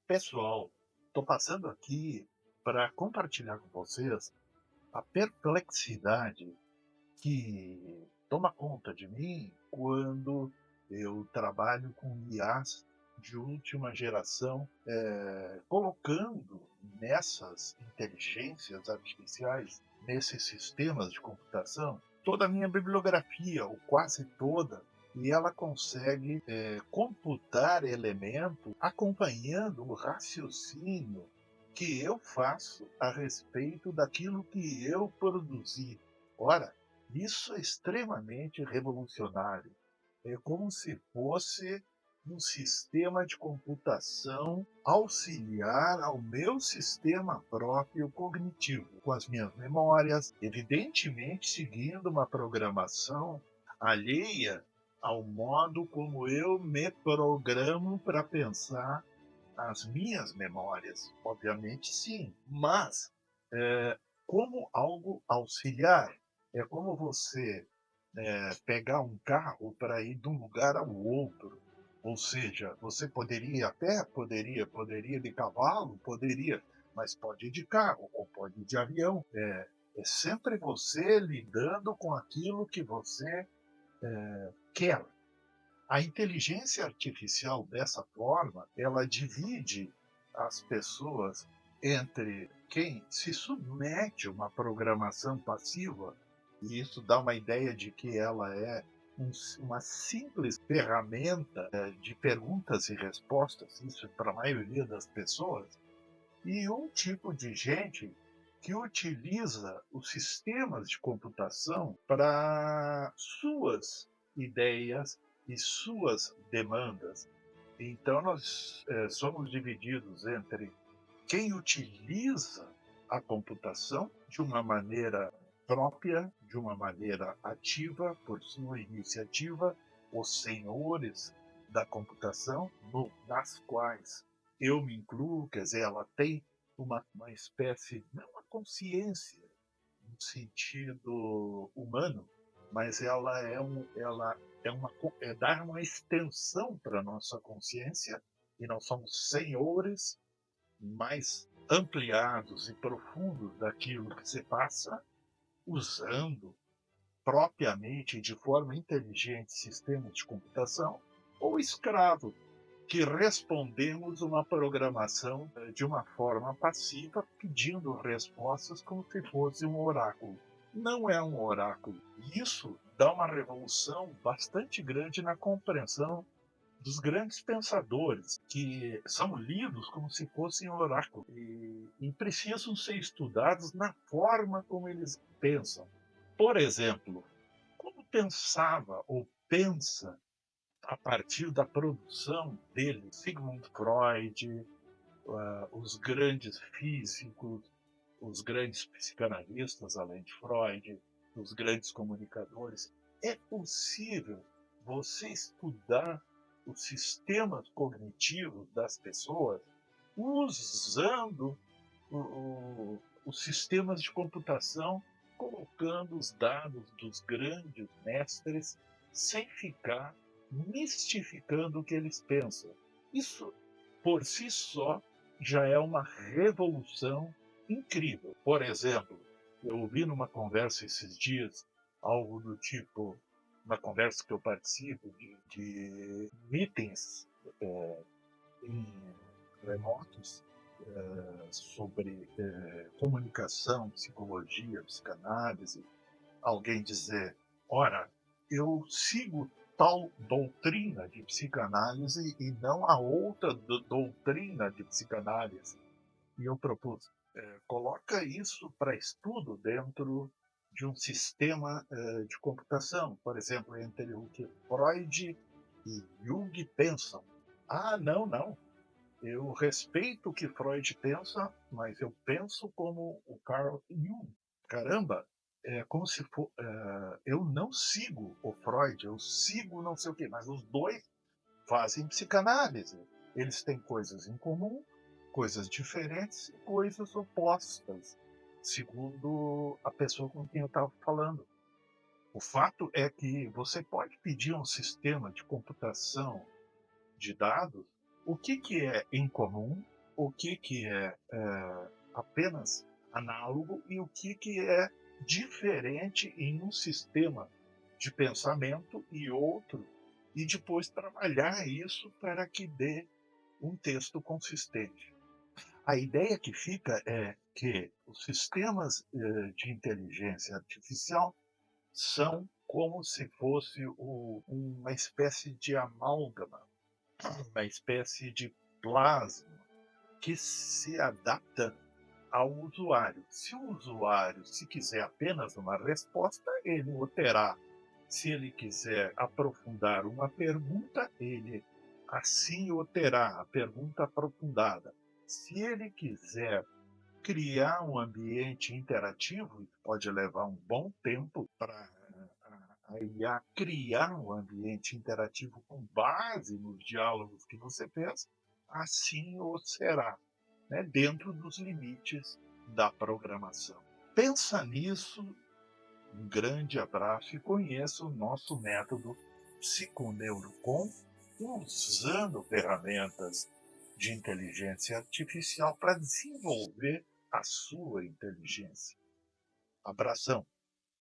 Pessoal, estou passando aqui para compartilhar com vocês a perplexidade que toma conta de mim quando eu trabalho com IAs de última geração, colocando nessas inteligências artificiais, nesses sistemas de computação, toda a minha bibliografia, ou quase toda, e ela consegue computar elementos acompanhando o raciocínio que eu faço a respeito daquilo que eu produzi. Ora, isso é extremamente revolucionário. É como se fosse um sistema de computação auxiliar ao meu sistema próprio cognitivo, com as minhas memórias, evidentemente seguindo uma programação alheia ao modo como eu me programo para pensar as minhas memórias. Obviamente, sim, mas como algo auxiliar. É como você pegar um carro para ir de um lugar ao outro. Ou seja, você poderia ir a pé, poderia de cavalo, poderia, mas pode ir de carro ou pode ir de avião. É sempre você lidando com aquilo que você quer. A inteligência artificial, dessa forma, ela divide as pessoas entre quem se submete a uma programação passiva, e isso dá uma ideia de que ela é uma simples ferramenta de perguntas e respostas, isso para a maioria das pessoas, e um tipo de gente que utiliza os sistemas de computação para suas ideias e suas demandas. Então, nós somos divididos entre quem utiliza a computação de uma maneira própria, de uma maneira ativa, por sua iniciativa, os senhores da computação, nas quais eu me incluo, quer dizer, ela tem uma espécie, não uma consciência no sentido humano, mas ela é dar uma extensão para a nossa consciência, e nós somos senhores mais ampliados e profundos daquilo que se passa, usando propriamente de forma inteligente sistemas de computação, ou escravo, que respondemos uma programação de uma forma passiva, pedindo respostas como se fosse um oráculo. Não é um oráculo. Isso dá uma revolução bastante grande na compreensão dos grandes pensadores, que são lidos como se fossem oráculos e precisam ser estudados na forma como eles pensam. Por exemplo, como pensava ou pensa a partir da produção dele Sigmund Freud, os grandes físicos, os grandes psicanalistas, além de Freud, os grandes comunicadores. É possível você estudar os sistemas cognitivos das pessoas usando os sistemas de computação, colocando os dados dos grandes mestres sem ficar mistificando o que eles pensam. Isso, por si só, já é uma revolução incrível. Por exemplo, eu ouvi numa conversa esses dias algo do tipo, uma conversa que eu participo de meetings em remotos sobre comunicação, psicologia, psicanálise, alguém dizer, ora, eu sigo tal doutrina de psicanálise e não a outra doutrina de psicanálise. E eu propus, coloca isso para estudo dentro de um sistema de computação, por exemplo, entre o que Freud e Jung pensam. Ah, não, não. Eu respeito o que Freud pensa, mas eu penso como o Carl Jung. Caramba, é como se for. Eu não sigo o Freud, eu sigo não sei o quê, mas os dois fazem psicanálise. Eles têm coisas em comum, coisas diferentes e coisas opostas, segundo a pessoa com quem eu estava falando. O fato é que você pode pedir a um sistema de computação de dados o que é em comum o que é apenas análogo e o que é diferente em um sistema de pensamento e outro, e depois trabalhar isso para que dê um texto consistente. A ideia que fica é que os sistemas de inteligência artificial são como se fosse uma espécie de amálgama, uma espécie de plasma que se adapta ao usuário. Se o usuário, se quiser apenas uma resposta, ele o terá. Se ele quiser aprofundar uma pergunta, ele assim o terá, a pergunta aprofundada. Se ele quiser criar um ambiente interativo, e pode levar um bom tempo para a IA criar um ambiente interativo com base nos diálogos que você fez, assim o será, né, dentro dos limites da programação. Pensa nisso, um grande abraço e conheça o nosso método Psiconeurocomm, usando ferramentas de inteligência artificial para desenvolver a sua inteligência. Abração!